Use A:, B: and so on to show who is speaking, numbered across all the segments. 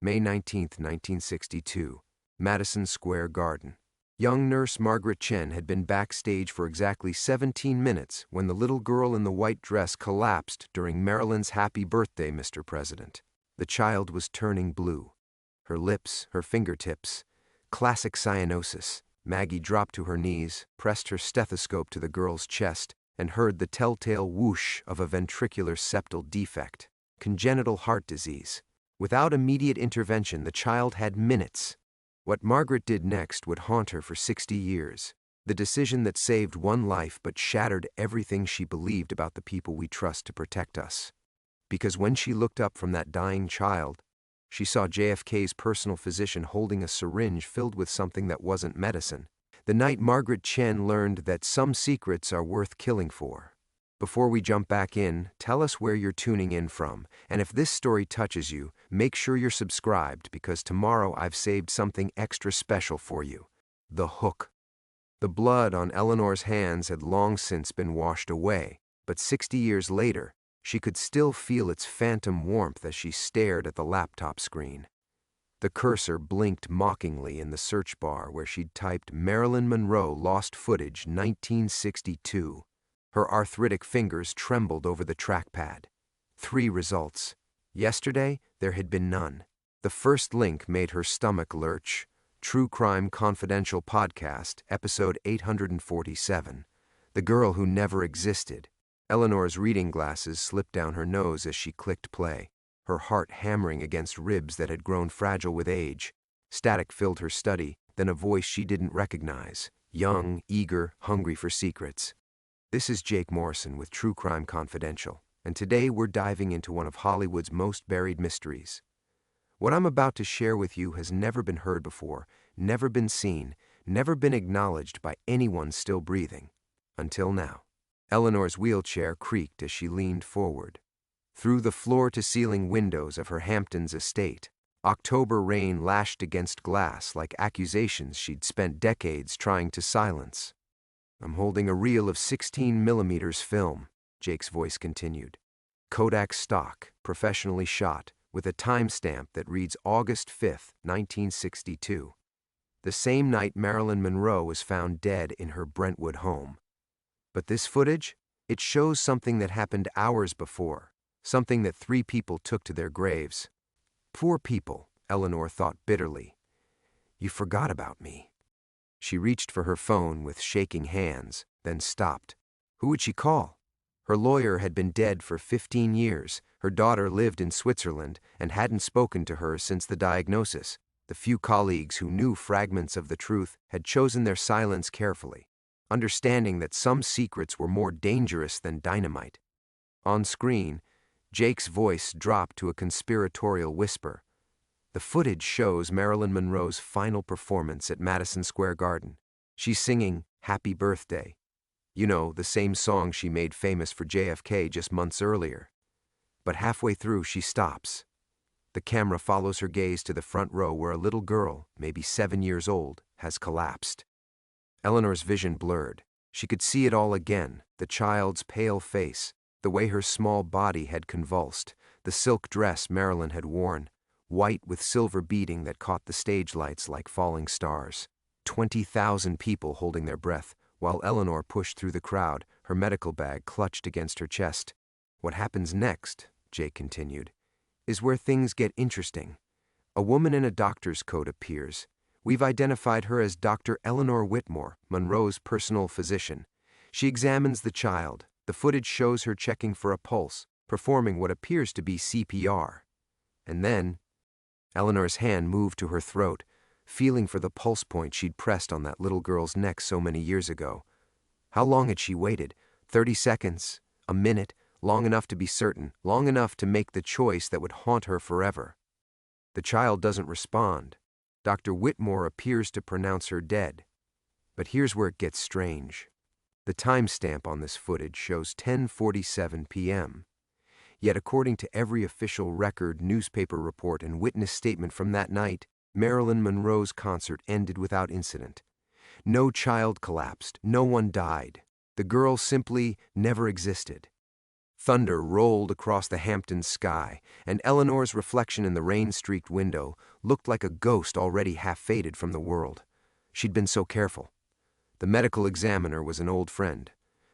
A: May 19, 1962, Madison Square Garden. Young nurse Margaret Chen had been backstage for exactly 17 minutes when the little girl in the white dress collapsed during Marilyn's Happy Birthday, Mr. President. The child was turning blue. Her lips, her fingertips. Classic cyanosis. Maggie dropped to her knees, pressed her stethoscope to the girl's chest, and heard the telltale whoosh of a ventricular septal defect. Congenital heart disease. Without immediate intervention, the child had minutes. What Margaret did next would haunt her for 60 years. The decision that saved one life but shattered everything she believed about the people we trust to protect us. Because when she looked up from that dying child, she saw JFK's personal physician holding a syringe filled with something that wasn't medicine. The night Margaret Chen learned that some secrets are worth killing for. Before we jump back in, tell us where you're tuning in from, and if this story touches you, make sure you're subscribed because tomorrow I've saved something extra special for you. The hook. The blood on Eleanor's hands had long since been washed away, but 60 years later, she could still feel its phantom warmth as she stared at the laptop screen. The cursor blinked mockingly in the search bar where she'd typed Marilyn Monroe Lost Footage 1962. Her arthritic fingers trembled over the trackpad. 3 results. Yesterday, there had been none. The first link made her stomach lurch. True Crime Confidential Podcast, episode 847. The Girl Who Never Existed. Eleanor's reading glasses slipped down her nose as she clicked play, her heart hammering against ribs that had grown fragile with age. Static filled her study, then a voice she didn't recognize, young, eager, hungry for secrets. This is Jake Morrison with True Crime Confidential, and today we're diving into one of Hollywood's most buried mysteries. What I'm about to share with you has never been heard before, never been seen, never been acknowledged by anyone still breathing. Until now. Eleanor's wheelchair creaked as she leaned forward. Through the floor-to-ceiling windows of her Hamptons estate, October rain lashed against glass like accusations she'd spent decades trying to silence. I'm holding a reel of 16mm film, Jake's voice continued. Kodak stock, professionally shot, with a timestamp that reads August 5, 1962. The same night Marilyn Monroe was found dead in her Brentwood home. But this footage, it shows something that happened hours before, something that 3 people took to their graves. Poor people, Eleanor thought bitterly. You forgot about me. She reached for her phone with shaking hands, then stopped. Who would she call? Her lawyer had been dead for 15 years, her daughter lived in Switzerland and hadn't spoken to her since the diagnosis. The few colleagues who knew fragments of the truth had chosen their silence carefully, understanding that some secrets were more dangerous than dynamite. On screen, Jake's voice dropped to a conspiratorial whisper. The footage shows Marilyn Monroe's final performance at Madison Square Garden. She's singing Happy Birthday. You know, the same song she made famous for JFK just months earlier. But halfway through, she stops. The camera follows her gaze to the front row where a little girl, maybe 7 years old, has collapsed. Eleanor's vision blurred. She could see it all again, the child's pale face, the way her small body had convulsed, the silk dress Marilyn had worn, white with silver beading that caught the stage lights like falling stars. 20,000 people holding their breath, while Eleanor pushed through the crowd, her medical bag clutched against her chest. What happens next, Jake continued, is where things get interesting. A woman in a doctor's coat appears. We've identified her as Dr. Eleanor Whitmore, Monroe's personal physician. She examines the child. The footage shows her checking for a pulse, performing what appears to be CPR. And then, Eleanor's hand moved to her throat, feeling for the pulse point she'd pressed on that little girl's neck so many years ago. How long had she waited? 30 seconds? A minute? Long enough to be certain, long enough to make the choice that would haunt her forever. The child doesn't respond. Dr. Whitmore appears to pronounce her dead. But here's where it gets strange. The timestamp on this footage shows 10:47 p.m. Yet according to every official record, newspaper report, and witness statement from that night, Marilyn Monroe's concert ended without incident. No child collapsed, no one died. The girl simply never existed. Thunder rolled across the Hamptons sky, and Eleanor's reflection in the rain-streaked window looked like a ghost already half-faded from the world. She'd been so careful. The medical examiner was an old friend.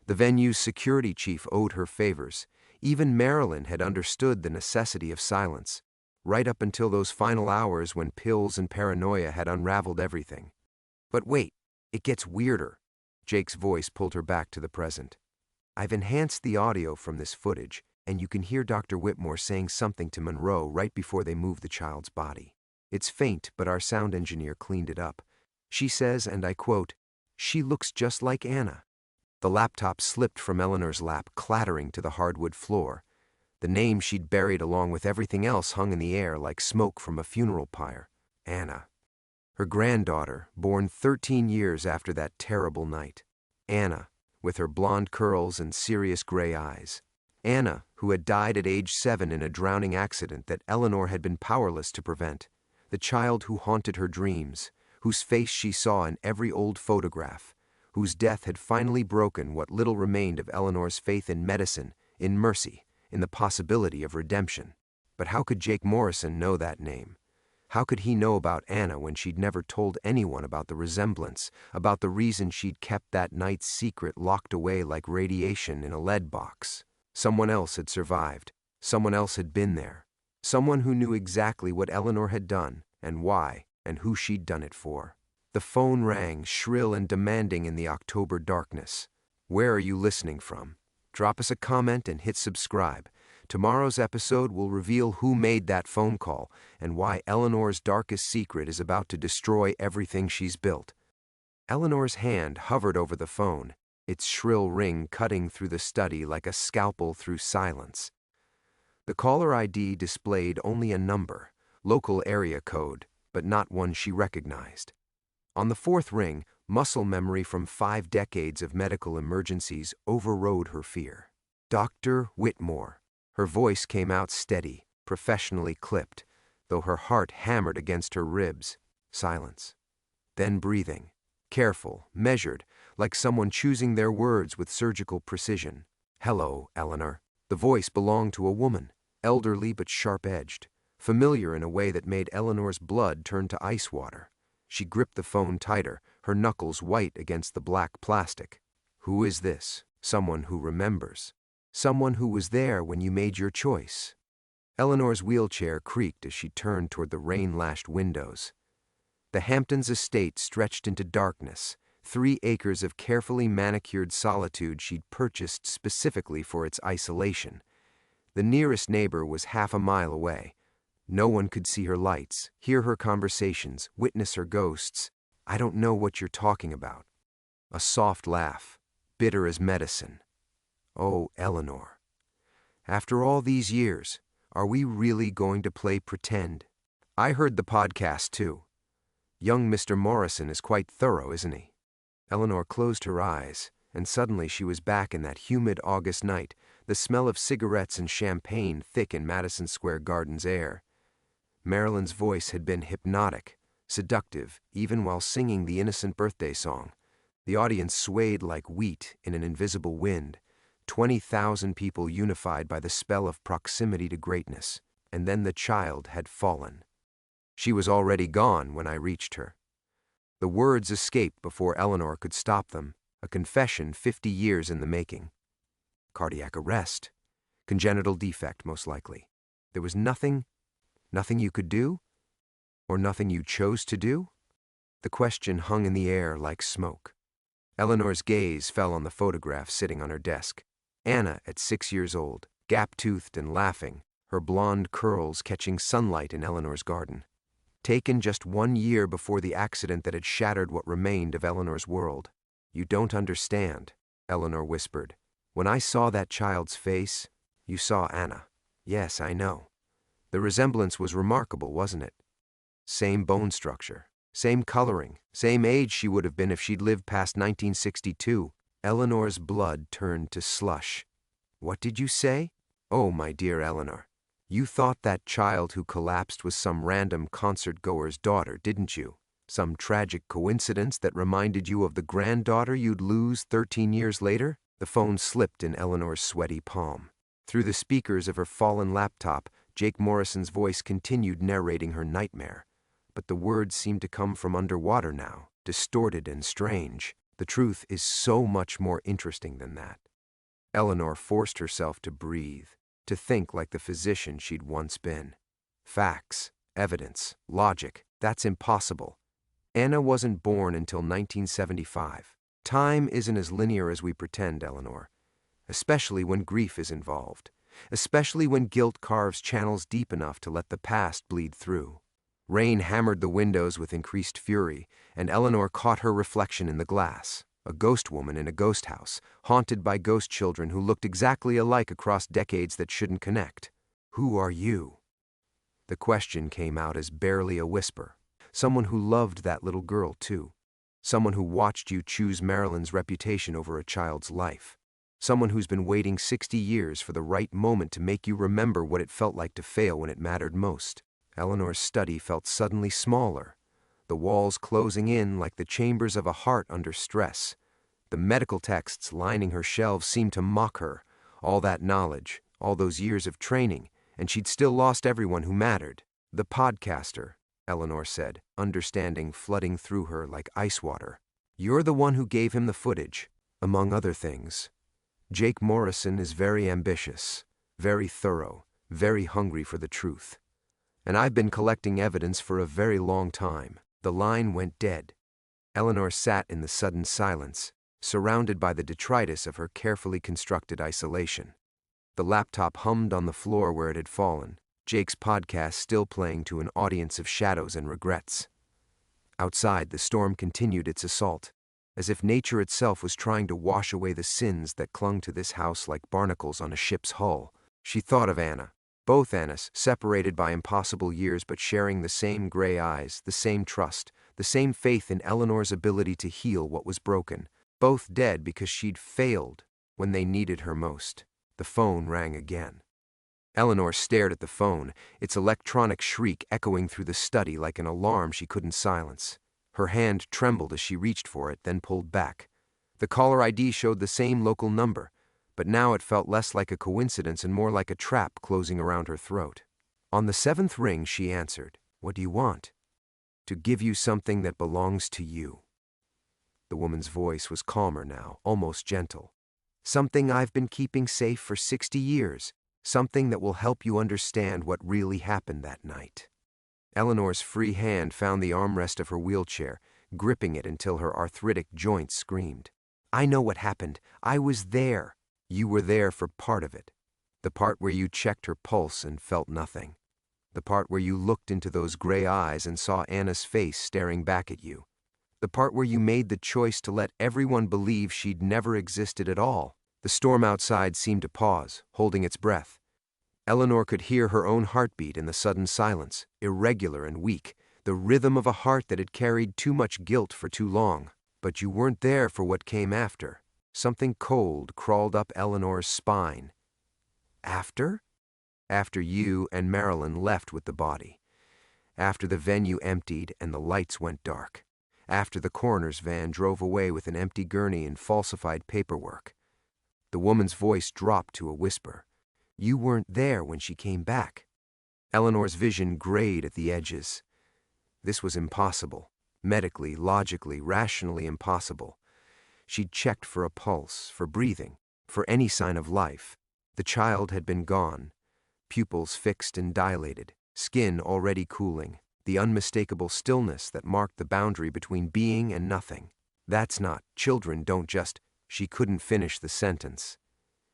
A: The venue's security chief owed her favors. Even Marilyn had understood the necessity of silence, right up until those final hours when pills and paranoia had unraveled everything. But wait, it gets weirder. Jake's voice pulled her back to the present. I've enhanced the audio from this footage, and you can hear Dr. Whitmore saying something to Monroe right before they move the child's body. It's faint, but our sound engineer cleaned it up. She says, and I quote, "She looks just like Anna." The laptop slipped from Eleanor's lap, clattering to the hardwood floor. The name she'd buried along with everything else hung in the air like smoke from a funeral pyre. Anna. Her granddaughter, born 13 years after that terrible night. Anna, with her blonde curls and serious gray eyes. Anna, who had died at age 7 in a drowning accident that Eleanor had been powerless to prevent. The child who haunted her dreams, whose face she saw in every old photograph, whose death had finally broken what little remained of Eleanor's faith in medicine, in mercy, in the possibility of redemption. But how could Jake Morrison know that name? How could he know about Anna when she'd never told anyone about the resemblance, about the reason she'd kept that night's secret locked away like radiation in a lead box? Someone else had survived. Someone else had been there. Someone who knew exactly what Eleanor had done, and why, and who she'd done it for. The phone rang, shrill and demanding in the October darkness. Where are you listening from? Drop us a comment and hit subscribe. Tomorrow's episode will reveal who made that phone call and why Eleanor's darkest secret is about to destroy everything she's built. Eleanor's hand hovered over the phone, its shrill ring cutting through the study like a scalpel through silence. The caller ID displayed only a number, local area code, but not one she recognized. On the fourth ring, muscle memory from 5 decades of medical emergencies overrode her fear. Dr. Whitmore. Her voice came out steady, professionally clipped, though her heart hammered against her ribs. Silence. Then breathing. Careful, measured, like someone choosing their words with surgical precision. "Hello, Eleanor." The voice belonged to a woman, elderly but sharp-edged, familiar in a way that made Eleanor's blood turn to ice water. She gripped the phone tighter, her knuckles white against the black plastic. "Who is this? Someone who remembers. Someone who was there when you made your choice." Eleanor's wheelchair creaked as she turned toward the rain-lashed windows. The Hamptons estate stretched into darkness, 3 acres of carefully manicured solitude she'd purchased specifically for its isolation. The nearest neighbor was half a mile away. No one could see her lights, hear her conversations, witness her ghosts. "I don't know what you're talking about." A soft laugh, bitter as medicine. "Oh, Eleanor. After all these years, are we really going to play pretend?" "I heard the podcast, too. Young Mr. Morrison is quite thorough, isn't he?" Eleanor closed her eyes, and suddenly she was back in that humid August night, the smell of cigarettes and champagne thick in Madison Square Garden's air. Marilyn's voice had been hypnotic, seductive, even while singing the innocent birthday song. The audience swayed like wheat in an invisible wind. 20,000 people unified by the spell of proximity to greatness, and then the child had fallen. She was already gone when I reached her. The words escaped before Eleanor could stop them, a confession 50 years in the making. Cardiac arrest. Congenital defect, most likely. There was nothing you could do? Or nothing you chose to do? The question hung in the air like smoke. Eleanor's gaze fell on the photograph sitting on her desk. Anna at 6 years old, gap-toothed and laughing, her blonde curls catching sunlight in Eleanor's garden. Taken just 1 year before the accident that had shattered what remained of Eleanor's world. "You don't understand," Eleanor whispered. "When I saw that child's face, you saw Anna." "Yes, I know." The resemblance was remarkable, wasn't it? Same bone structure, same coloring, same age she would have been if she'd lived past 1962. Eleanor's blood turned to slush. "What did you say?" "Oh, my dear Eleanor, you thought that child who collapsed was some random concert-goer's daughter, didn't you? Some tragic coincidence that reminded you of the granddaughter you'd lose 13 years later?" The phone slipped in Eleanor's sweaty palm. Through the speakers of her fallen laptop, Jake Morrison's voice continued narrating her nightmare. But the words seemed to come from underwater now, distorted and strange. The truth is so much more interesting than that. Eleanor forced herself to breathe, to think like the physician she'd once been. Facts, evidence, logic, that's impossible. Anna wasn't born until 1975. Time isn't as linear as we pretend, Eleanor. Especially when grief is involved. Especially when guilt carves channels deep enough to let the past bleed through. Rain hammered the windows with increased fury, and Eleanor caught her reflection in the glass. A ghost woman in a ghost house, haunted by ghost children who looked exactly alike across decades that shouldn't connect. Who are you? The question came out as barely a whisper. Someone who loved that little girl, too. Someone who watched you choose Marilyn's reputation over a child's life. Someone who's been waiting 60 years for the right moment to make you remember what it felt like to fail when it mattered most. Eleanor's study felt suddenly smaller, the walls closing in like the chambers of a heart under stress. The medical texts lining her shelves seemed to mock her. All that knowledge, all those years of training, and she'd still lost everyone who mattered. The podcaster, Eleanor said, understanding flooding through her like ice water. You're the one who gave him the footage, among other things. Jake Morrison is very ambitious, very thorough, very hungry for the truth. And I've been collecting evidence for a very long time. The line went dead. Eleanor sat in the sudden silence, surrounded by the detritus of her carefully constructed isolation. The laptop hummed on the floor where it had fallen, Jake's podcast still playing to an audience of shadows and regrets. Outside, the storm continued its assault, as if nature itself was trying to wash away the sins that clung to this house like barnacles on a ship's hull. She thought of Anna. Both Annas, separated by impossible years but sharing the same gray eyes, the same trust, the same faith in Eleanor's ability to heal what was broken. Both dead because she'd failed when they needed her most. The phone rang again. Eleanor stared at the phone, its electronic shriek echoing through the study like an alarm she couldn't silence. Her hand trembled as she reached for it, then pulled back. The caller ID showed the same local number, but now it felt less like a coincidence and more like a trap closing around her throat. On the 7th ring, she answered, "What do you want?" "To give you something that belongs to you." The woman's voice was calmer now, almost gentle. "Something I've been keeping safe for 60 years. Something that will help you understand what really happened that night." Eleanor's free hand found the armrest of her wheelchair, gripping it until her arthritic joints screamed. "I know what happened. I was there." "You were there for part of it. The part where you checked her pulse and felt nothing. The part where you looked into those gray eyes and saw Anna's face staring back at you. The part where you made the choice to let everyone believe she'd never existed at all." The storm outside seemed to pause, holding its breath. Eleanor could hear her own heartbeat in the sudden silence, irregular and weak, the rhythm of a heart that had carried too much guilt for too long. But you weren't there for what came after. Something cold crawled up Eleanor's spine. After? After you and Marilyn left with the body. After the venue emptied and the lights went dark. After the coroner's van drove away with an empty gurney and falsified paperwork. The woman's voice dropped to a whisper. You weren't there when she came back. Eleanor's vision grayed at the edges. This was impossible. Medically, logically, rationally impossible. She'd checked for a pulse, for breathing, for any sign of life. The child had been gone. Pupils fixed and dilated, skin already cooling, the unmistakable stillness that marked the boundary between being and nothing. That's not, children don't just, she couldn't finish the sentence.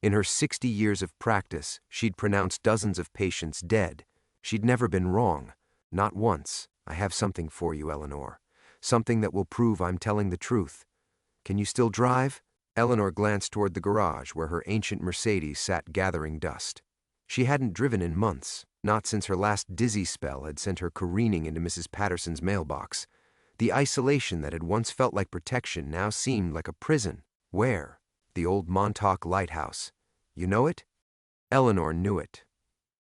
A: In her 60 years of practice, she'd pronounced dozens of patients dead. She'd never been wrong, not once. I have something for you, Eleanor. Something that will prove I'm telling the truth. Can you still drive? Eleanor glanced toward the garage where her ancient Mercedes sat gathering dust. She hadn't driven in months, not since her last dizzy spell had sent her careening into Mrs. Patterson's mailbox. The isolation that had once felt like protection now seemed like a prison. Where? The old Montauk Lighthouse. You know it? Eleanor knew it.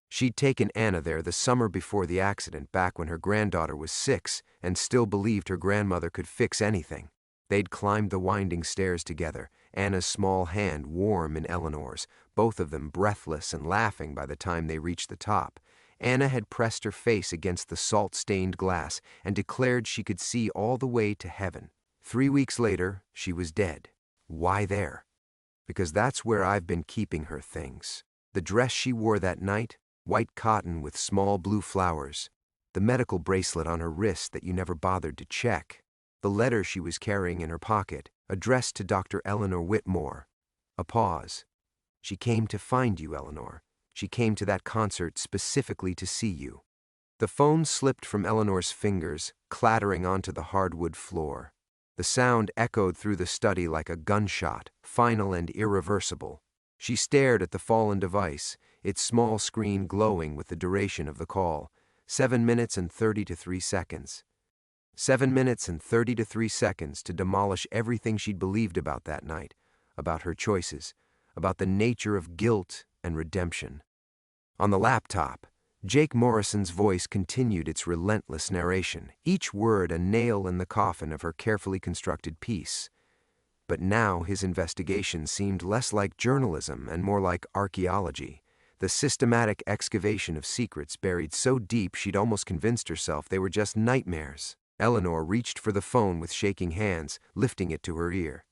A: She'd taken Anna there the summer before the accident, back when her granddaughter was 6 and still believed her grandmother could fix anything. They'd climbed the winding stairs together, Anna's small hand warm in Eleanor's, both of them breathless and laughing by the time they reached the top. Anna had pressed her face against the salt-stained glass and declared she could see all the way to heaven. 3 weeks later, she was dead. Why there? Because that's where I've been keeping her things. The dress she wore that night, white cotton with small blue flowers. The medical bracelet on her wrist that you never bothered to check. The letter she was carrying in her pocket, addressed to Dr. Eleanor Whitmore. A pause. She came to find you, Eleanor. She came to that concert specifically to see you. The phone slipped from Eleanor's fingers, clattering onto the hardwood floor. The sound echoed through the study like a gunshot, final and irreversible. She stared at the fallen device, its small screen glowing with the duration of the call. 7 minutes and 33 seconds. 7 minutes and 33 seconds to demolish everything she'd believed about that night, about her choices, about the nature of guilt and redemption. On the laptop, Jake Morrison's voice continued its relentless narration, each word a nail in the coffin of her carefully constructed piece. But now his investigation seemed less like journalism and more like archaeology, the systematic excavation of secrets buried so deep she'd almost convinced herself they were just nightmares. Eleanor reached for the phone with shaking hands, lifting it to her ear.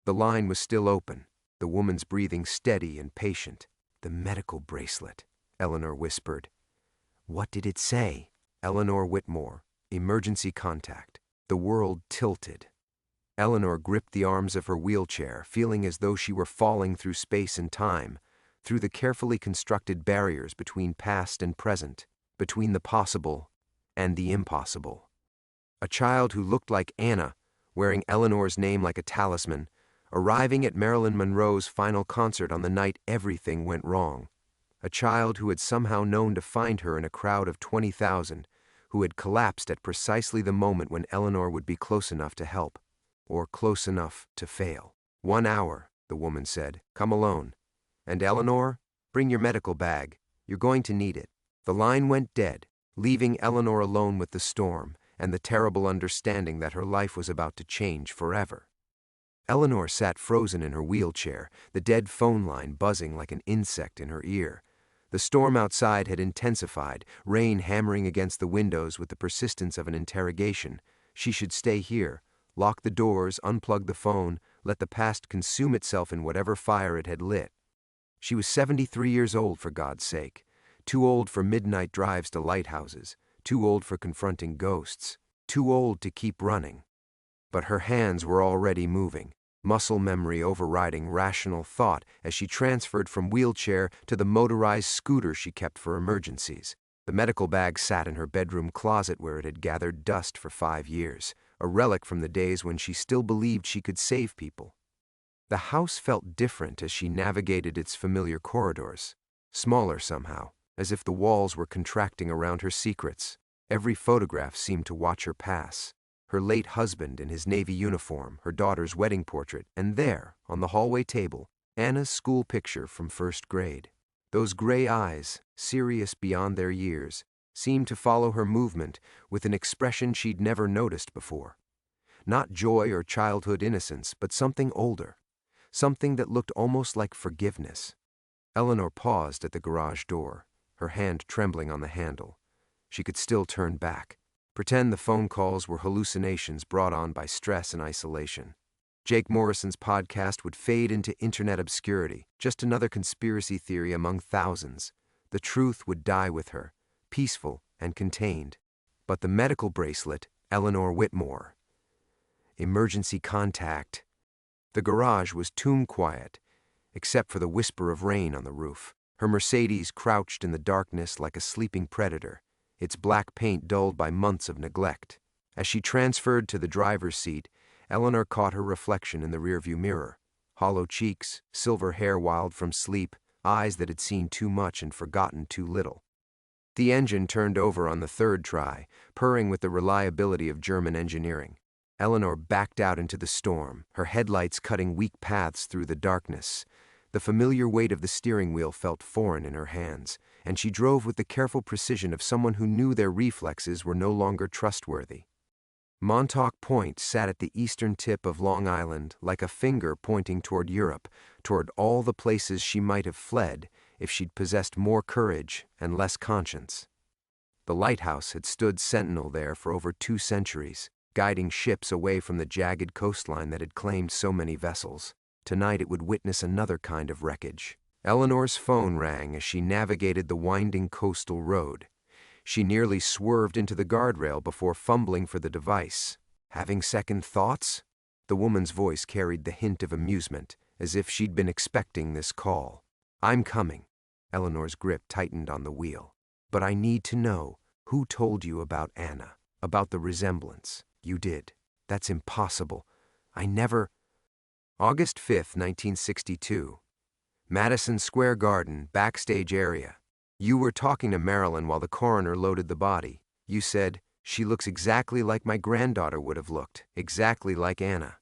A: The line was still open, the woman's breathing steady and patient. "The medical bracelet," Eleanor whispered. "What did it say?" Eleanor Whitmore, emergency contact. The world tilted. Eleanor gripped the arms of her wheelchair, feeling as though she were falling through space and time, through the carefully constructed barriers between past and present, between the possible and the impossible. A child who looked like Anna, wearing Eleanor's name like a talisman, arriving at Marilyn Monroe's final concert on the night everything went wrong. A child who had somehow known to find her in a crowd of 20,000, who had collapsed at precisely the moment when Eleanor would be close enough to help, or close enough to fail. 1 hour, the woman said. Come alone. And Eleanor, bring your medical bag. You're going to need it. The line went dead, leaving Eleanor alone with the storm and the terrible understanding that her life was about to change forever. Eleanor sat frozen in her wheelchair, the dead phone line buzzing like an insect in her ear. The storm outside had intensified, rain hammering against the windows with the persistence of an interrogation. She should stay here, lock the doors, unplug the phone, let the past consume itself in whatever fire it had lit. She was 73 years old, for God's sake. Too old for midnight drives to lighthouses, too old for confronting ghosts, too old to keep running. But her hands were already moving, muscle memory overriding rational thought as she transferred from wheelchair to the motorized scooter she kept for emergencies. The medical bag sat in her bedroom closet where it had gathered dust for 5 years, a relic from the days when she still believed she could save people. The house felt different as she navigated its familiar corridors, smaller somehow, as if the walls were contracting around her secrets. Every photograph seemed to watch her pass. Her late husband in his Navy uniform, her daughter's wedding portrait, and there, on the hallway table, Anna's school picture from first grade. Those gray eyes, serious beyond their years, seemed to follow her movement with an expression she'd never noticed before. Not joy or childhood innocence, but something older, something that looked almost like forgiveness. Eleanor paused at the garage door, her hand trembling on the handle. She could still turn back, pretend the phone calls were hallucinations brought on by stress and isolation. Jake Morrison's podcast would fade into internet obscurity, just another conspiracy theory among thousands. The truth would die with her, peaceful and contained. But the medical bracelet, Eleanor Whitmore. Emergency contact. The garage was tomb quiet, except for the whisper of rain on the roof. Her Mercedes crouched in the darkness like a sleeping predator, its black paint dulled by months of neglect. As she transferred to the driver's seat, Eleanor caught her reflection in the rearview mirror. Hollow cheeks, silver hair wild from sleep, eyes that had seen too much and forgotten too little. The engine turned over on the third try, purring with the reliability of German engineering. Eleanor backed out into the storm, her headlights cutting weak paths through the darkness. The familiar weight of the steering wheel felt foreign in her hands, and she drove with the careful precision of someone who knew their reflexes were no longer trustworthy. Montauk Point sat at the eastern tip of Long Island like a finger pointing toward Europe, toward all the places she might have fled if she'd possessed more courage and less conscience. The lighthouse had stood sentinel there for over 2 centuries, guiding ships away from the jagged coastline that had claimed so many vessels. Tonight it would witness another kind of wreckage. Eleanor's phone rang as she navigated the winding coastal road. She nearly swerved into the guardrail before fumbling for the device. Having second thoughts? The woman's voice carried the hint of amusement, as if she'd been expecting this call. "I'm coming." Eleanor's grip tightened on the wheel. "But I need to know, who told you about Anna, about the resemblance? You did. That's impossible. I never—" August 5th, 1962. Madison Square Garden, backstage area. You were talking to Marilyn while the coroner loaded the body. You said, "She looks exactly like my granddaughter would have looked, exactly like Anna."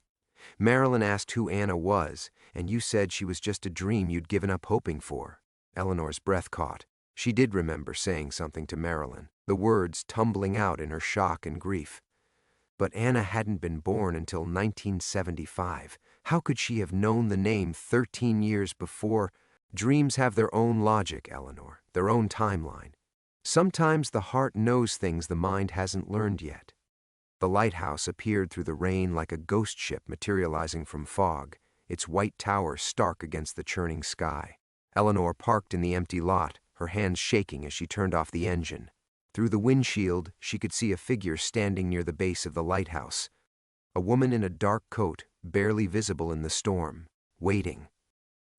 A: Marilyn asked who Anna was, and you said she was just a dream you'd given up hoping for. Eleanor's breath caught. She did remember saying something to Marilyn, the words tumbling out in her shock and grief. But Anna hadn't been born until 1975. How could she have known the name 13 years before? Dreams have their own logic, Eleanor, their own timeline. Sometimes the heart knows things the mind hasn't learned yet. The lighthouse appeared through the rain like a ghost ship materializing from fog, its white tower stark against the churning sky. Eleanor parked in the empty lot, her hands shaking as she turned off the engine. Through the windshield, she could see a figure standing near the base of the lighthouse. A woman in a dark coat, barely visible in the storm, waiting.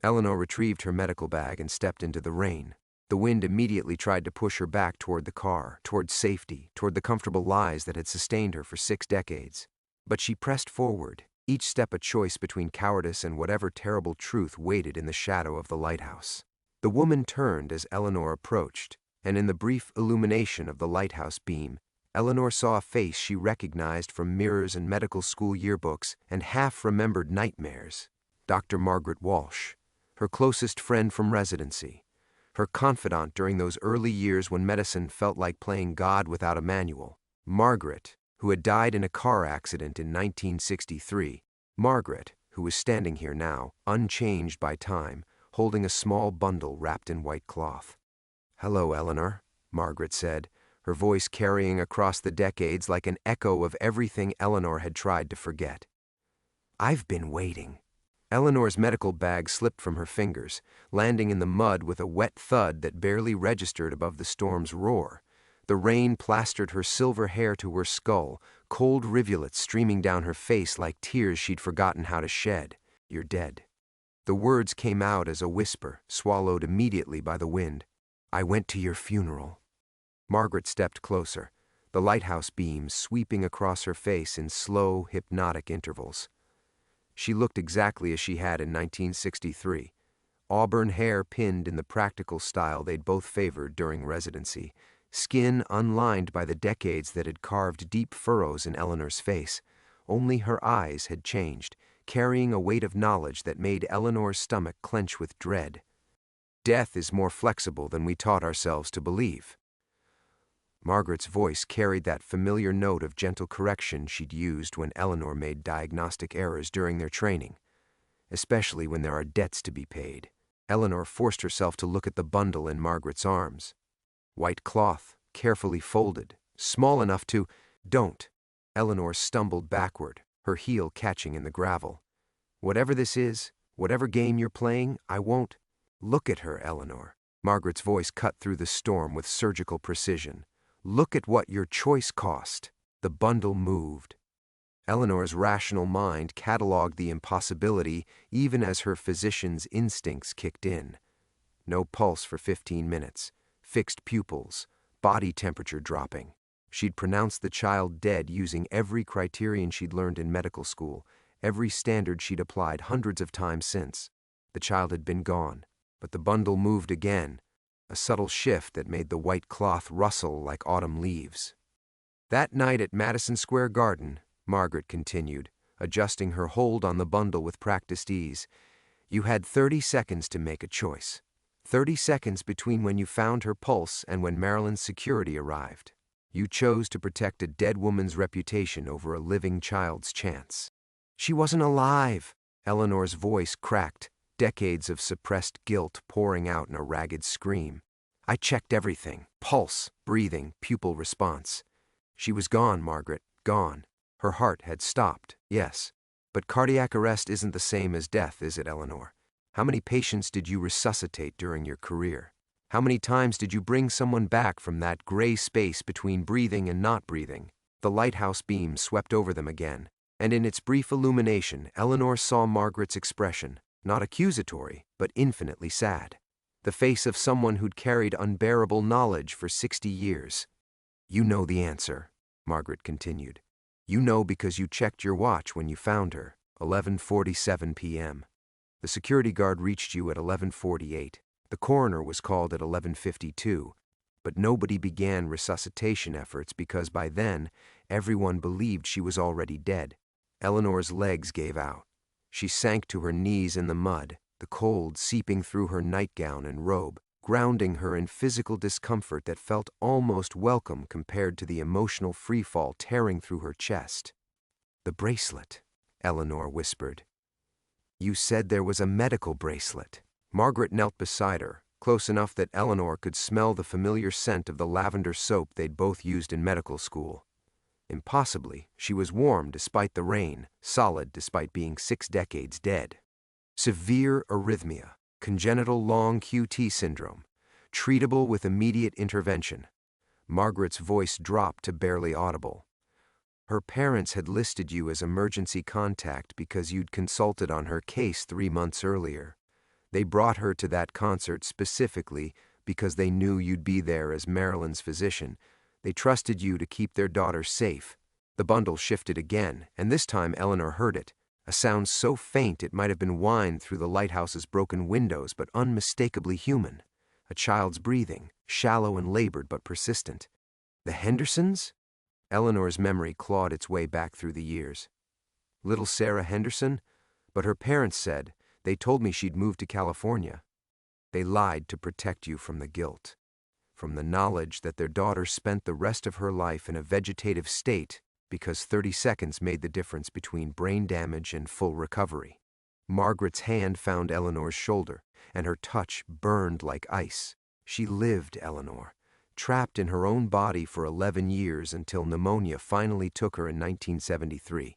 A: Eleanor retrieved her medical bag and stepped into the rain. The wind immediately tried to push her back toward the car, toward safety, toward the comfortable lies that had sustained her for 6 decades. But she pressed forward, each step a choice between cowardice and whatever terrible truth waited in the shadow of the lighthouse. The woman turned as Eleanor approached, and in the brief illumination of the lighthouse beam, Eleanor saw a face she recognized from mirrors and medical school yearbooks and half-remembered nightmares. Dr. Margaret Walsh, her closest friend from residency, her confidant during those early years when medicine felt like playing God without a manual. Margaret, who had died in a car accident in 1963. Margaret, who was standing here now, unchanged by time, holding a small bundle wrapped in white cloth. "Hello, Eleanor," Margaret said, her voice carrying across the decades like an echo of everything Eleanor had tried to forget. "I've been waiting." Eleanor's medical bag slipped from her fingers, landing in the mud with a wet thud that barely registered above the storm's roar. The rain plastered her silver hair to her skull, cold rivulets streaming down her face like tears she'd forgotten how to shed. "You're dead." The words came out as a whisper, swallowed immediately by the wind. "I went to your funeral." Margaret stepped closer, the lighthouse beams sweeping across her face in slow, hypnotic intervals. She looked exactly as she had in 1963, auburn hair pinned in the practical style they'd both favored during residency, skin unlined by the decades that had carved deep furrows in Eleanor's face. Only her eyes had changed, carrying a weight of knowledge that made Eleanor's stomach clench with dread. Death is more flexible than we taught ourselves to believe. Margaret's voice carried that familiar note of gentle correction she'd used when Eleanor made diagnostic errors during their training. Especially when there are debts to be paid. Eleanor forced herself to look at the bundle in Margaret's arms. White cloth, carefully folded, small enough to— "Don't." Eleanor stumbled backward, her heel catching in the gravel. "Whatever this is, whatever game you're playing, I won't—" "Look at her, Eleanor." Margaret's voice cut through the storm with surgical precision. "Look at what your choice cost." The bundle moved. Eleanor's rational mind cataloged the impossibility even as her physician's instincts kicked in. No pulse for 15 minutes, fixed pupils, body temperature dropping. She'd pronounced the child dead using every criterion she'd learned in medical school, every standard she'd applied hundreds of times since. The child had been gone, but the bundle moved again, a subtle shift that made the white cloth rustle like autumn leaves. "That night at Madison Square Garden," Margaret continued, adjusting her hold on the bundle with practiced ease, "you had 30 seconds to make a choice. 30 seconds between when you found her pulse and when Marilyn's security arrived. You chose to protect a dead woman's reputation over a living child's chance. She wasn't alive. Eleanor's voice cracked, decades of suppressed guilt pouring out in a ragged scream. I checked everything: pulse, breathing, pupil response. She was gone, Margaret, gone. Her heart had stopped, yes. But cardiac arrest isn't the same as death, is it, Eleanor? How many patients did you resuscitate during your career? How many times did you bring someone back from that gray space between breathing and not breathing? The lighthouse beam swept over them again, and in its brief illumination, Eleanor saw Margaret's expression, not accusatory, but infinitely sad. The face of someone who'd carried unbearable knowledge for 60 years. You know the answer, Margaret continued. You know because you checked your watch when you found her, 11:47 p.m. The security guard reached you at 11:48. The coroner was called at 11:52. But nobody began resuscitation efforts because by then, everyone believed she was already dead. Eleanor's legs gave out. She sank to her knees in the mud, the cold seeping through her nightgown and robe, grounding her in physical discomfort that felt almost welcome compared to the emotional freefall tearing through her chest. The bracelet, Eleanor whispered. You said there was a medical bracelet. Margaret knelt beside her, close enough that Eleanor could smell the familiar scent of the lavender soap they'd both used in medical school. Impossibly, she was warm despite the rain, solid despite being 6 decades dead. Severe arrhythmia, congenital long QT syndrome, treatable with immediate intervention. Margaret's voice dropped to barely audible. Her parents had listed you as emergency contact because you'd consulted on her case 3 months earlier. They brought her to that concert specifically because they knew you'd be there as Marilyn's physician. They trusted you to keep their daughter safe. The bundle shifted again, and this time Eleanor heard it. A sound so faint it might have been whined through the lighthouse's broken windows, but unmistakably human. A child's breathing, shallow and labored but persistent. The Hendersons? Eleanor's memory clawed its way back through the years. Little Sarah Henderson? But her parents said, they told me she'd moved to California. They lied to protect you from the guilt, from the knowledge that their daughter spent the rest of her life in a vegetative state because 30 seconds made the difference between brain damage and full recovery. Margaret's hand found Eleanor's shoulder, and her touch burned like ice. She lived, Eleanor, trapped in her own body for 11 years until pneumonia finally took her in 1973.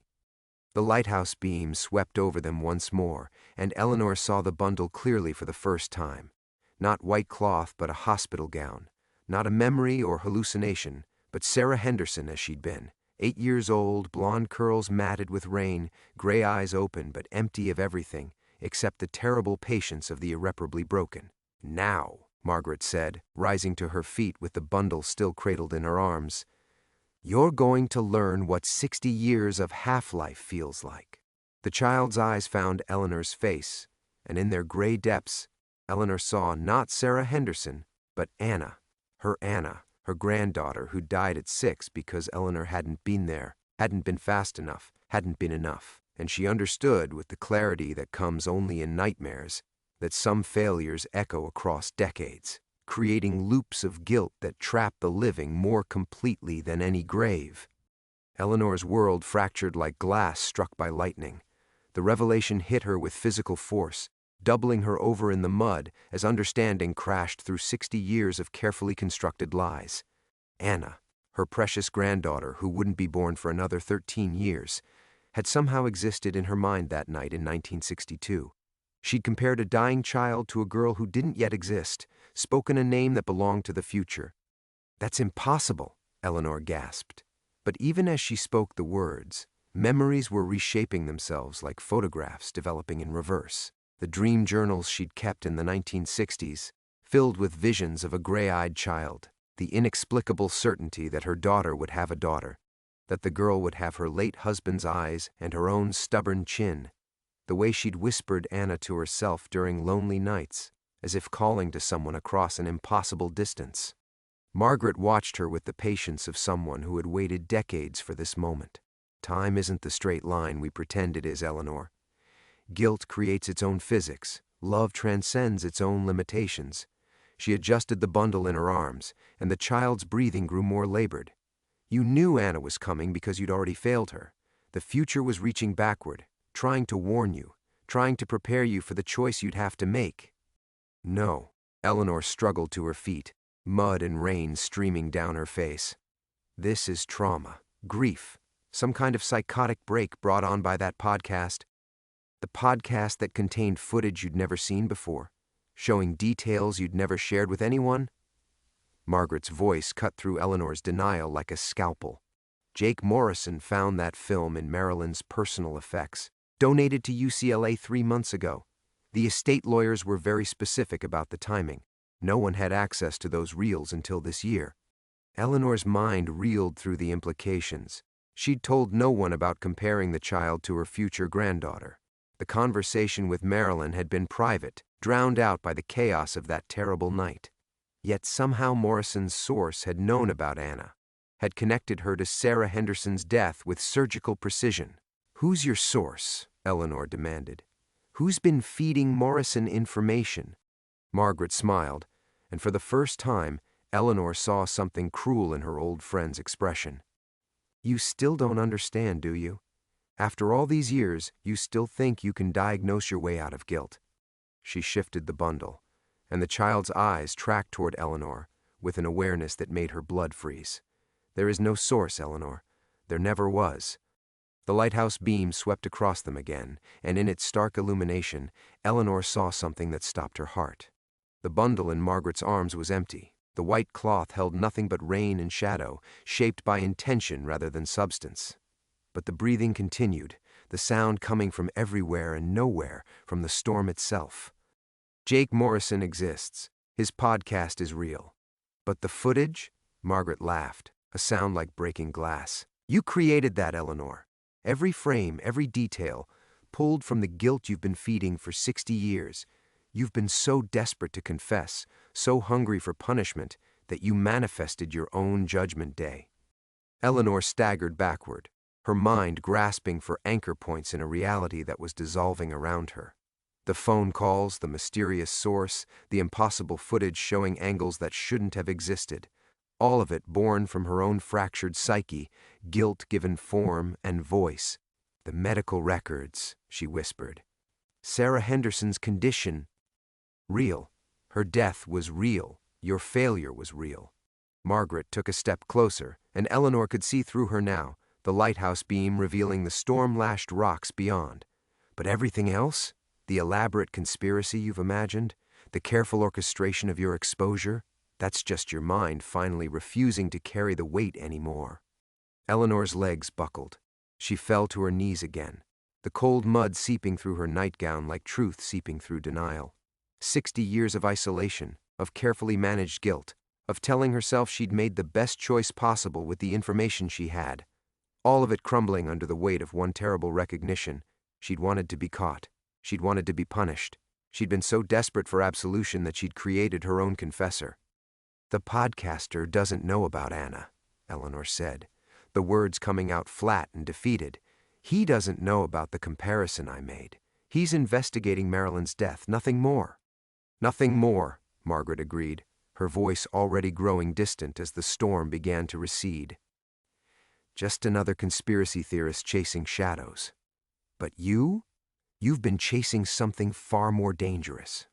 A: The lighthouse beam swept over them once more, and Eleanor saw the bundle clearly for the first time. Not white cloth, but a hospital gown. Not a memory or hallucination, but Sarah Henderson as she'd been. 8 years old, blonde curls matted with rain, gray eyes open but empty of everything, except the terrible patience of the irreparably broken. Now, Margaret said, rising to her feet with the bundle still cradled in her arms, you're going to learn what 60 years of half-life feels like. The child's eyes found Eleanor's face, and in their gray depths, Eleanor saw not Sarah Henderson, but Anna, her granddaughter who died at 6 because Eleanor hadn't been there, hadn't been fast enough, hadn't been enough. And she understood with the clarity that comes only in nightmares that some failures echo across decades, creating loops of guilt that trap the living more completely than any grave. Eleanor's world fractured like glass struck by lightning. The revelation hit her with physical force, doubling her over in the mud as understanding crashed through 60 years of carefully constructed lies. Anna, her precious granddaughter who wouldn't be born for another 13 years, had somehow existed in her mind that night in 1962. She'd compared a dying child to a girl who didn't yet exist, spoken a name that belonged to the future. That's impossible, Eleanor gasped. But even as she spoke the words, memories were reshaping themselves like photographs developing in reverse. The dream journals she'd kept in the 1960s, filled with visions of a gray-eyed child, the inexplicable certainty that her daughter would have a daughter, that the girl would have her late husband's eyes and her own stubborn chin, the way she'd whispered Anna to herself during lonely nights, as if calling to someone across an impossible distance. Margaret watched her with the patience of someone who had waited decades for this moment. Time isn't the straight line we pretend it is, Eleanor. Guilt creates its own physics. Love transcends its own limitations. She adjusted the bundle in her arms, and the child's breathing grew more labored. You knew Anna was coming because you'd already failed her. The future was reaching backward, trying to warn you, trying to prepare you for the choice you'd have to make. No. Eleanor struggled to her feet, mud and rain streaming down her face. This is trauma, grief, some kind of psychotic break brought on by that podcast. The podcast that contained footage you'd never seen before, showing details you'd never shared with anyone. Margaret's voice cut through Eleanor's denial like a scalpel. Jake Morrison found that film in Marilyn's personal effects, donated to UCLA 3 months ago. The estate lawyers were very specific about the timing. No one had access to those reels until this year. Eleanor's mind reeled through the implications. She'd told no one about comparing the child to her future granddaughter. The conversation with Marilyn had been private, drowned out by the chaos of that terrible night. Yet somehow Morrison's source had known about Anna, had connected her to Sarah Henderson's death with surgical precision. "Who's your source?" Eleanor demanded. "Who's been feeding Morrison information?" Margaret smiled, and for the first time, Eleanor saw something cruel in her old friend's expression. "You still don't understand, do you? After all these years, you still think you can diagnose your way out of guilt." She shifted the bundle, and the child's eyes tracked toward Eleanor with an awareness that made her blood freeze. "There is no source, Eleanor. There never was." The lighthouse beam swept across them again, and in its stark illumination, Eleanor saw something that stopped her heart. The bundle in Margaret's arms was empty. The white cloth held nothing but rain and shadow, shaped by intention rather than substance. But the breathing continued, the sound coming from everywhere and nowhere, from the storm itself. Jake Morrison exists. His podcast is real. But the footage? Margaret laughed, a sound like breaking glass. "You created that, Eleanor. Every frame, every detail, pulled from the guilt you've been feeding for 60 years. You've been so desperate to confess, so hungry for punishment, that you manifested your own judgment day." Eleanor staggered backward, her mind grasping for anchor points in a reality that was dissolving around her. The phone calls, the mysterious source, the impossible footage showing angles that shouldn't have existed. All of it born from her own fractured psyche, guilt given form and voice. "The medical records," she whispered. "Sarah Henderson's condition. Real. Her death was real. Your failure was real." Margaret took a step closer, and Eleanor could see through her now, the lighthouse beam revealing the storm-lashed rocks beyond. "But everything else? The elaborate conspiracy you've imagined? The careful orchestration of your exposure? That's just your mind finally refusing to carry the weight anymore." Eleanor's legs buckled. She fell to her knees again, the cold mud seeping through her nightgown like truth seeping through denial. 60 years of isolation, of carefully managed guilt, of telling herself she'd made the best choice possible with the information she had. All of it crumbling under the weight of one terrible recognition. She'd wanted to be caught. She'd wanted to be punished. She'd been so desperate for absolution that she'd created her own confessor. "The podcaster doesn't know about Anna," Eleanor said, the words coming out flat and defeated. "He doesn't know about the comparison I made. He's investigating Marilyn's death, nothing more." "Nothing more," Margaret agreed, her voice already growing distant as the storm began to recede. "Just another conspiracy theorist chasing shadows. But you? You've been chasing something far more dangerous."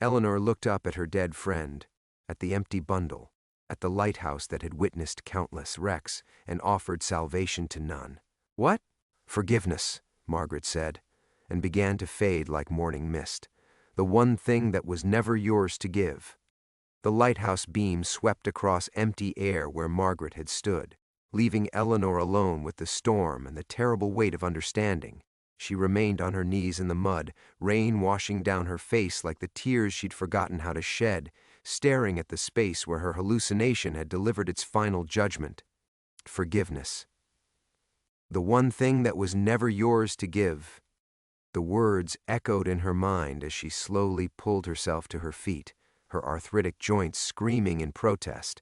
A: Eleanor looked up at her dead friend, at the empty bundle, at the lighthouse that had witnessed countless wrecks and offered salvation to none. "What?" "Forgiveness," Margaret said, and began to fade like morning mist. "The one thing that was never yours to give." The lighthouse beam swept across empty air where Margaret had stood, leaving Eleanor alone with the storm and the terrible weight of understanding. She remained on her knees in the mud, rain washing down her face like the tears she'd forgotten how to shed, staring at the space where her hallucination had delivered its final judgment. Forgiveness. The one thing that was never yours to give. The words echoed in her mind as she slowly pulled herself to her feet, her arthritic joints screaming in protest.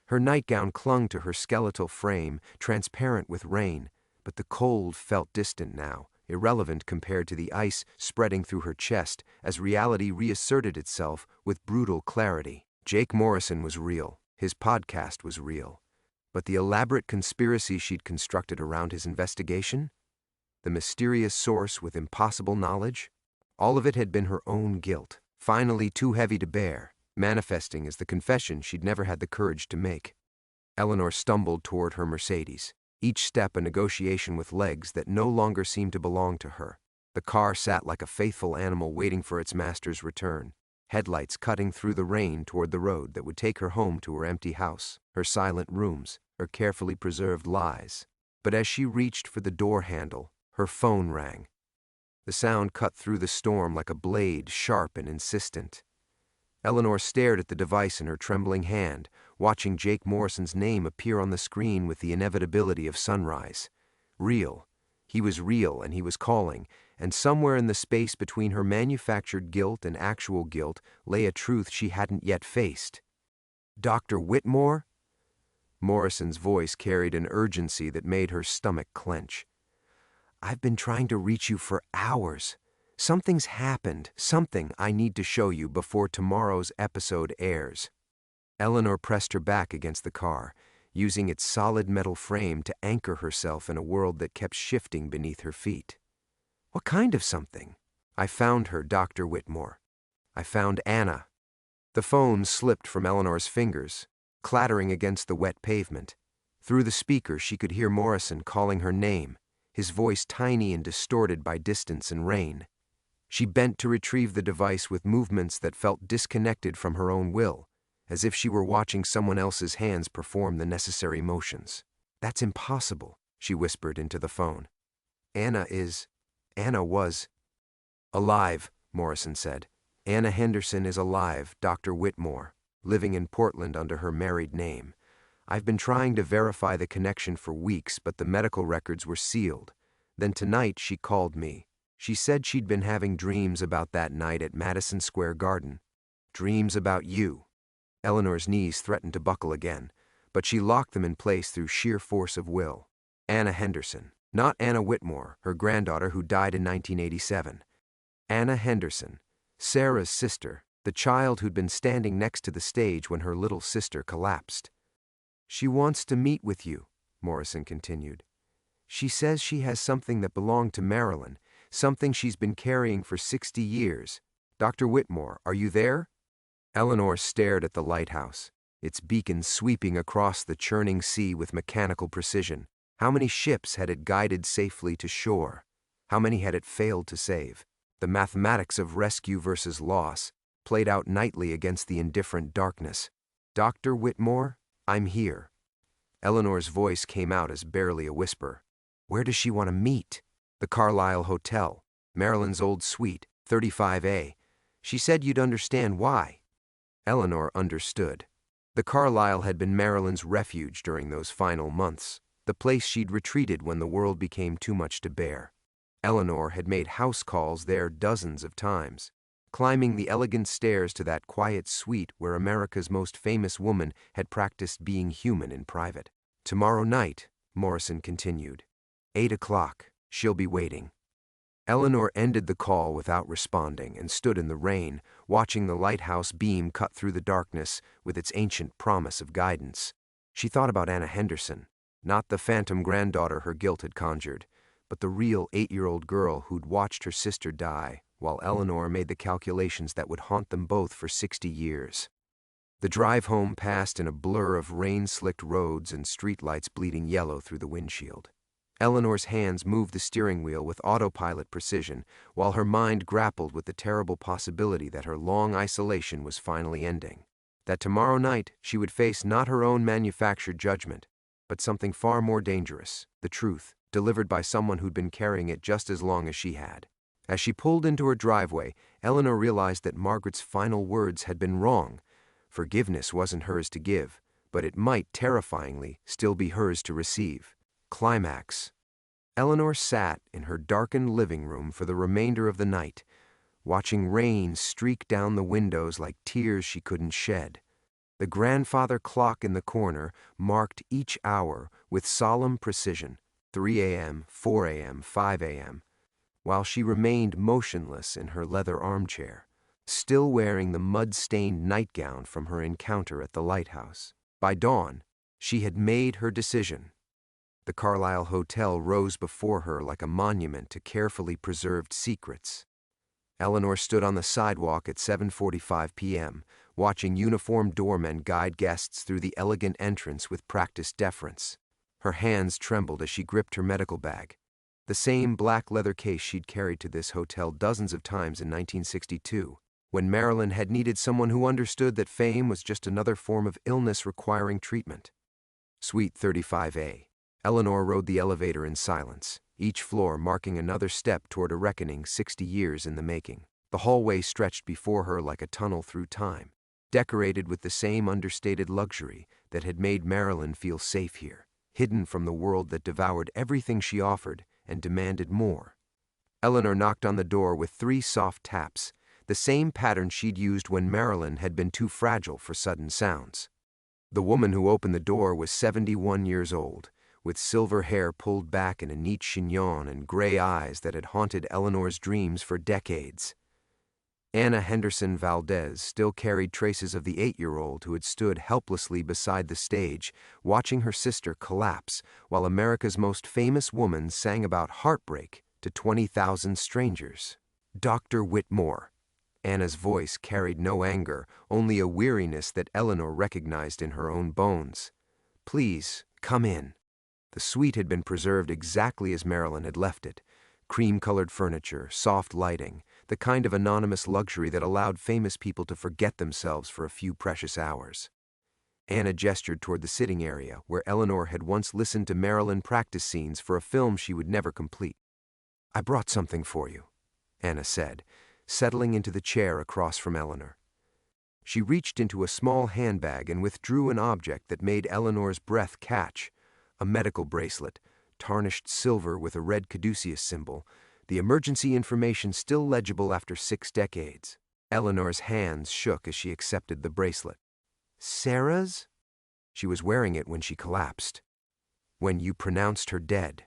A: Her nightgown clung to her skeletal frame, transparent with rain, but the cold felt distant now, irrelevant compared to the ice spreading through her chest as reality reasserted itself with brutal clarity. Jake Morrison was real. His podcast was real. But the elaborate conspiracy she'd constructed around his investigation? The mysterious source with impossible knowledge? All of it had been her own guilt, finally too heavy to bear, manifesting as the confession she'd never had the courage to make. Eleanor stumbled toward her Mercedes, each step a negotiation with legs that no longer seemed to belong to her. The car sat like a faithful animal waiting for its master's return, headlights cutting through the rain toward the road that would take her home to her empty house, her silent rooms, her carefully preserved lies. But as she reached for the door handle, her phone rang. The sound cut through the storm like a blade, sharp and insistent. Eleanor stared at the device in her trembling hand, watching Jake Morrison's name appear on the screen with the inevitability of sunrise. Real. He was real, and he was calling, and somewhere in the space between her manufactured guilt and actual guilt lay a truth she hadn't yet faced. "Dr. Whitmore?" Morrison's voice carried an urgency that made her stomach clench. "I've been trying to reach you for hours. Something's happened, something I need to show you before tomorrow's episode airs." Eleanor pressed her back against the car, using its solid metal frame to anchor herself in a world that kept shifting beneath her feet. "What kind of something?" "I found her, Dr. Whitmore. I found Anna." The phone slipped from Eleanor's fingers, clattering against the wet pavement. Through the speaker she could hear Morrison calling her name, his voice tiny and distorted by distance and rain. She bent to retrieve the device with movements that felt disconnected from her own will, as if she were watching someone else's hands perform the necessary motions. "That's impossible," she whispered into the phone. Anna was alive," Morrison said. "Anna Henderson is alive, Dr. Whitmore, living in Portland under her married name. I've been trying to verify the connection for weeks, but the medical records were sealed. Then tonight she called me. She said she'd been having dreams about that night at Madison Square Garden. Dreams about you." Eleanor's knees threatened to buckle again, but she locked them in place through sheer force of will. Anna Henderson, not Anna Whitmore, her granddaughter who died in 1987. Anna Henderson, Sarah's sister, the child who'd been standing next to the stage when her little sister collapsed. "She wants to meet with you," Morrison continued. "She says she has something that belonged to Marilyn, something she's been carrying for 60 years. Dr. Whitmore, are you there?" Eleanor stared at the lighthouse, its beacon sweeping across the churning sea with mechanical precision. How many ships had it guided safely to shore? How many had it failed to save? The mathematics of rescue versus loss played out nightly against the indifferent darkness. "Dr. Whitmore, I'm here." Eleanor's voice came out as barely a whisper. "Where does she want to meet?" "The Carlisle Hotel, Marilyn's old suite, 35A. She said you'd understand why." Eleanor understood. The Carlisle had been Marilyn's refuge during those final months, the place she'd retreated when the world became too much to bear. Eleanor had made house calls there dozens of times, climbing the elegant stairs to that quiet suite where America's most famous woman had practiced being human in private. "Tomorrow night," Morrison continued. 8 o'clock. She'll be waiting." Eleanor ended the call without responding and stood in the rain, watching the lighthouse beam cut through the darkness with its ancient promise of guidance. She thought about Anna Henderson, not the phantom granddaughter her guilt had conjured, but the real 8-year-old girl who'd watched her sister die, while Eleanor made the calculations that would haunt them both for 60 years. The drive home passed in a blur of rain-slicked roads and streetlights bleeding yellow through the windshield. Eleanor's hands moved the steering wheel with autopilot precision, while her mind grappled with the terrible possibility that her long isolation was finally ending. That tomorrow night she would face not her own manufactured judgment, but something far more dangerous, the truth, delivered by someone who'd been carrying it just as long as she had. As she pulled into her driveway, Eleanor realized that Margaret's final words had been wrong. Forgiveness wasn't hers to give, but it might, terrifyingly, still be hers to receive. Climax. Eleanor sat in her darkened living room for the remainder of the night, watching rain streak down the windows like tears she couldn't shed. The grandfather clock in the corner marked each hour with solemn precision, 3 a.m., 4 a.m., 5 a.m., while she remained motionless in her leather armchair, still wearing the mud-stained nightgown from her encounter at the lighthouse. By dawn, She had made her decision. The Carlisle Hotel rose before her like a monument to carefully preserved secrets. Eleanor stood on the sidewalk at 7:45 p.m., watching uniformed doormen guide guests through the elegant entrance with practiced deference. Her hands trembled as she gripped her medical bag, the same black leather case she'd carried to this hotel dozens of times in 1962, when Marilyn had needed someone who understood that fame was just another form of illness requiring treatment. Suite 35A. Eleanor rode the elevator in silence, each floor marking another step toward a reckoning 60 years in the making. The hallway stretched before her like a tunnel through time, decorated with the same understated luxury that had made Marilyn feel safe here, hidden from the world that devoured everything she offered and demanded more. Eleanor knocked on the door with 3 soft taps, the same pattern she'd used when Marilyn had been too fragile for sudden sounds. The woman who opened the door was 71 years old, with silver hair pulled back in a neat chignon and gray eyes that had haunted Eleanor's dreams for decades. Anna Henderson Valdez still carried traces of the 8-year-old who had stood helplessly beside the stage, watching her sister collapse while America's most famous woman sang about heartbreak to 20,000 strangers. Dr. Whitmore. Anna's voice carried no anger, only a weariness that Eleanor recognized in her own bones. Please, come in. The suite had been preserved exactly as Marilyn had left it. Cream-colored furniture, soft lighting, the kind of anonymous luxury that allowed famous people to forget themselves for a few precious hours. Anna gestured toward the sitting area, where Eleanor had once listened to Marilyn practice scenes for a film she would never complete. "I brought something for you," Anna said, settling into the chair across from Eleanor. She reached into a small handbag and withdrew an object that made Eleanor's breath catch. A medical bracelet, tarnished silver with a red caduceus symbol, the emergency information still legible after 6 decades. Eleanor's hands shook as she accepted the bracelet. "Sarah's?" She was wearing it when she collapsed. "When you pronounced her dead."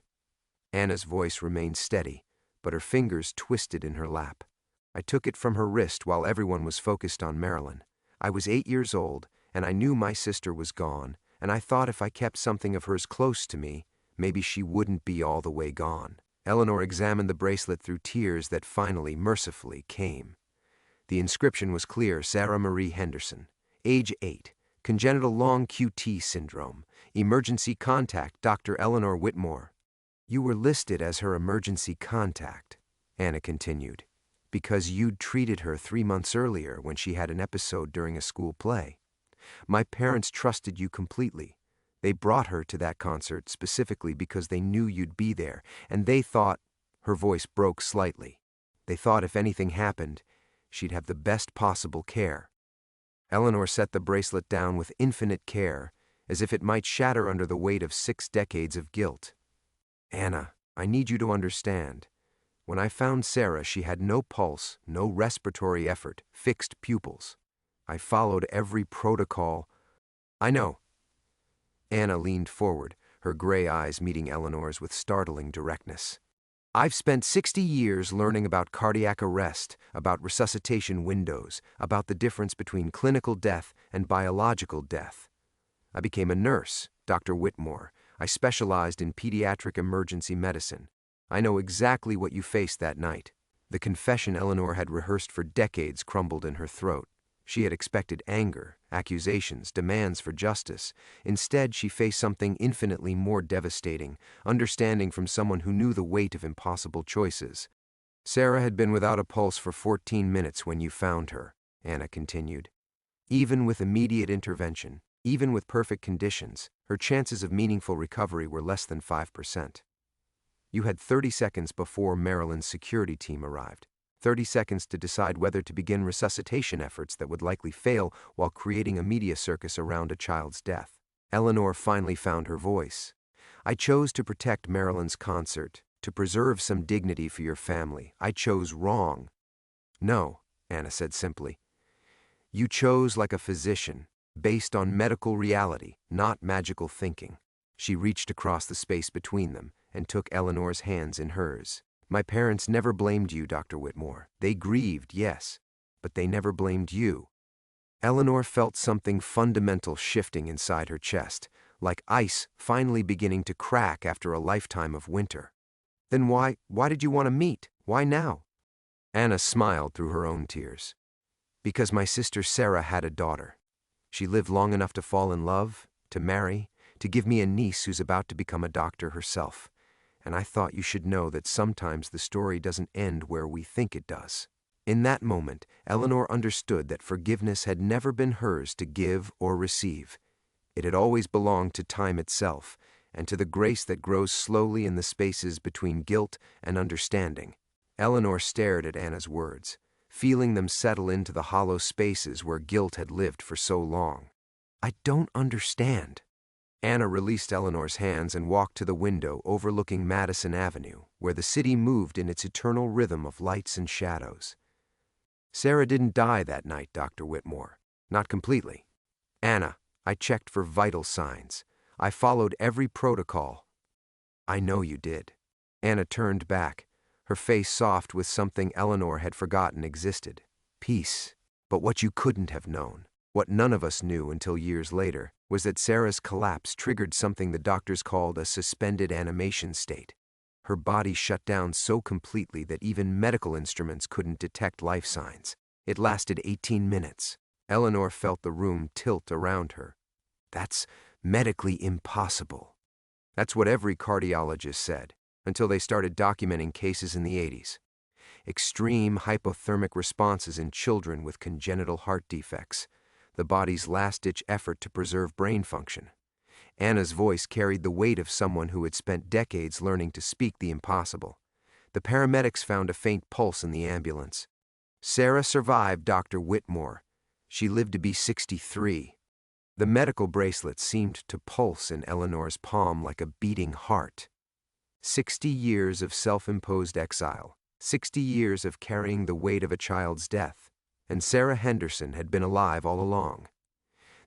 A: Anna's voice remained steady, but her fingers twisted in her lap. "I took it from her wrist while everyone was focused on Marilyn. I was 8 years old, and I knew my sister was gone, and I thought if I kept something of hers close to me, maybe she wouldn't be all the way gone." Eleanor examined the bracelet through tears that finally, mercifully, came. The inscription was clear: Sarah Marie Henderson, age 8, congenital long QT syndrome, emergency contact Dr. Eleanor Whitmore. "You were listed as her emergency contact," Anna continued, "because you'd treated her 3 months earlier when she had an episode during a school play. My parents trusted you completely. They brought her to that concert specifically because they knew you'd be there, and they thought," her voice broke slightly, "they thought if anything happened, she'd have the best possible care." Eleanor set the bracelet down with infinite care, as if it might shatter under the weight of 6 decades of guilt. "Anna, I need you to understand. When I found Sarah, she had no pulse, no respiratory effort, fixed pupils. I followed every protocol." "I know." Anna leaned forward, her gray eyes meeting Eleanor's with startling directness. "I've spent 60 years learning about cardiac arrest, about resuscitation windows, about the difference between clinical death and biological death. I became a nurse, Dr. Whitmore. I specialized in pediatric emergency medicine. I know exactly what you faced that night." The confession Eleanor had rehearsed for decades crumbled in her throat. She had expected anger, accusations, demands for justice. Instead, she faced something infinitely more devastating, understanding from someone who knew the weight of impossible choices. "Sarah had been without a pulse for 14 minutes when you found her," Anna continued. "Even with immediate intervention, even with perfect conditions, her chances of meaningful recovery were less than 5%. You had 30 seconds before Marilyn's security team arrived. 30 seconds to decide whether to begin resuscitation efforts that would likely fail while creating a media circus around a child's death." Eleanor finally found her voice. "I chose to protect Marilyn's concert, to preserve some dignity for your family. I chose wrong." "No," Anna said simply. "You chose like a physician, based on medical reality, not magical thinking." She reached across the space between them and took Eleanor's hands in hers. "My parents never blamed you, Dr. Whitmore. They grieved, yes, but they never blamed you." Eleanor felt something fundamental shifting inside her chest, like ice finally beginning to crack after a lifetime of winter. Then why did you want to meet? Why now? Anna smiled through her own tears. Because my sister Sarah had a daughter. She lived long enough to fall in love, to marry, to give me a niece who's about to become a doctor herself. And I thought you should know that sometimes the story doesn't end where we think it does. In that moment, Eleanor understood that forgiveness had never been hers to give or receive. It had always belonged to time itself, and to the grace that grows slowly in the spaces between guilt and understanding. Eleanor stared at Anna's words, feeling them settle into the hollow spaces where guilt had lived for so long. I don't understand. Anna released Eleanor's hands and walked to the window overlooking Madison Avenue, where the city moved in its eternal rhythm of lights and shadows. Sarah didn't die that night, Dr. Whitmore. Not completely. Anna, I checked for vital signs. I followed every protocol. I know you did. Anna turned back, her face soft with something Eleanor had forgotten existed. Peace. But what you couldn't have known, what none of us knew until years later, was that Sarah's collapse triggered something the doctors called a suspended animation state. Her body shut down so completely that even medical instruments couldn't detect life signs. It lasted 18 minutes. Eleanor felt the room tilt around her. That's medically impossible. That's what every cardiologist said, until they started documenting cases in the 80s. Extreme hypothermic responses in children with congenital heart defects, the body's last-ditch effort to preserve brain function. Anna's voice carried the weight of someone who had spent decades learning to speak the impossible. The paramedics found a faint pulse in the ambulance. Sarah survived, Dr. Whitmore. She lived to be 63. The medical bracelet seemed to pulse in Eleanor's palm like a beating heart. 60 years of self-imposed exile, 60 years of carrying the weight of a child's death, and Sarah Henderson had been alive all along.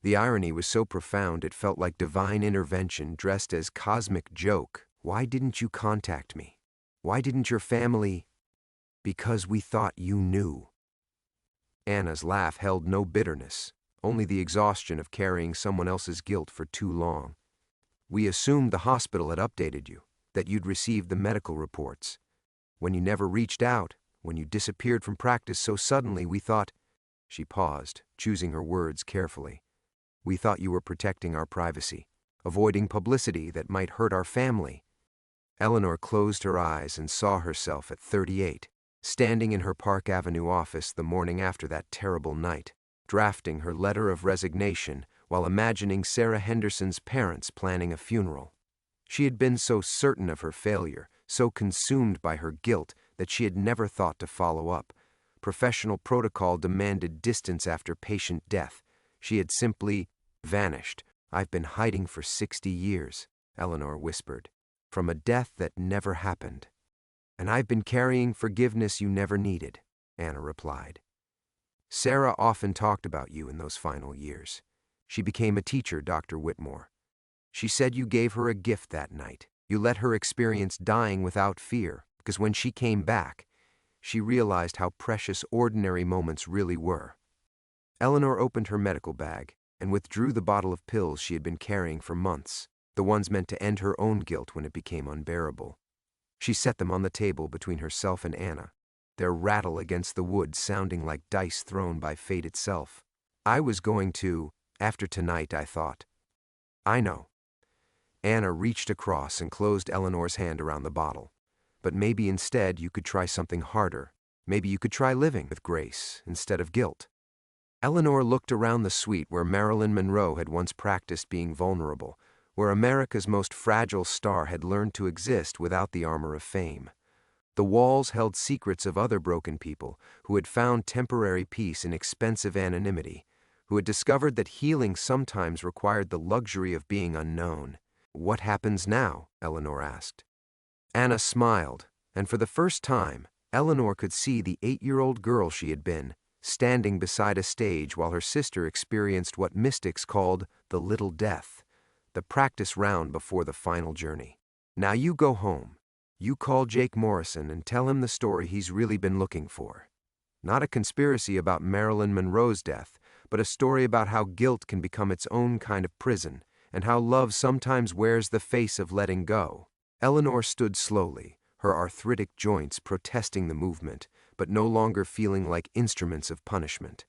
A: The irony was so profound it felt like divine intervention dressed as cosmic joke. Why didn't you contact me? Why didn't your family? Because we thought you knew. Anna's laugh held no bitterness, only the exhaustion of carrying someone else's guilt for too long. We assumed the hospital had updated you, that you'd received the medical reports. When you never reached out, when you disappeared from practice so suddenly, we thought— She paused, choosing her words carefully. We thought you were protecting our privacy, avoiding publicity that might hurt our family. Eleanor closed her eyes and saw herself at 38, standing in her Park Avenue office the morning after that terrible night, drafting her letter of resignation while imagining Sarah Henderson's parents planning a funeral. She had been so certain of her failure, so consumed by her guilt, that she had never thought to follow up. Professional protocol demanded distance after patient death. She had simply vanished. I've been hiding for 60 years, Eleanor whispered, from a death that never happened. And I've been carrying forgiveness you never needed, Anna replied. Sarah often talked about you in those final years. She became a teacher, Dr. Whitmore. She said you gave her a gift that night. You let her experience dying without fear, because when she came back, she realized how precious ordinary moments really were. Eleanor opened her medical bag and withdrew the bottle of pills she had been carrying for months, the ones meant to end her own guilt when it became unbearable. She set them on the table between herself and Anna, their rattle against the wood sounding like dice thrown by fate itself. I was going to, after tonight, I thought. I know. Anna reached across and closed Eleanor's hand around the bottle. But maybe instead you could try something harder. Maybe you could try living with grace instead of guilt. Eleanor looked around the suite where Marilyn Monroe had once practiced being vulnerable, where America's most fragile star had learned to exist without the armor of fame. The walls held secrets of other broken people who had found temporary peace in expensive anonymity, who had discovered that healing sometimes required the luxury of being unknown. What happens now? Eleanor asked. Anna smiled, and for the first time, Eleanor could see the 8-year-old girl she had been, standing beside a stage while her sister experienced what mystics called the little death, the practice round before the final journey. Now you go home. You call Jake Morrison and tell him the story he's really been looking for. Not a conspiracy about Marilyn Monroe's death, but a story about how guilt can become its own kind of prison, and how love sometimes wears the face of letting go. Eleanor stood slowly, her arthritic joints protesting the movement, but no longer feeling like instruments of punishment.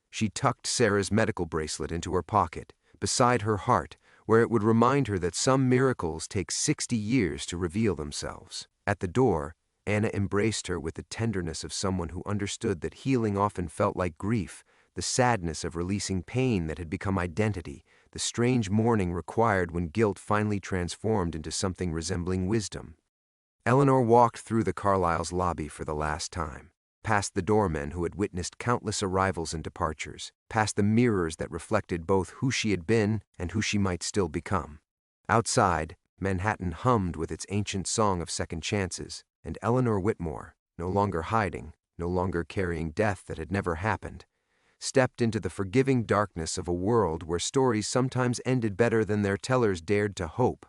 A: She tucked Sarah's medical bracelet into her pocket, beside her heart, where it would remind her that some miracles take 60 years to reveal themselves. At the door, Anna embraced her with the tenderness of someone who understood that healing often felt like grief, the sadness of releasing pain that had become identity, the strange mourning required when guilt finally transformed into something resembling wisdom. Eleanor walked through the Carlyle's lobby for the last time, past the doormen who had witnessed countless arrivals and departures, past the mirrors that reflected both who she had been and who she might still become. Outside, Manhattan hummed with its ancient song of second chances, and Eleanor Whitmore, no longer hiding, no longer carrying death that had never happened, stepped into the forgiving darkness of a world where stories sometimes ended better than their tellers dared to hope.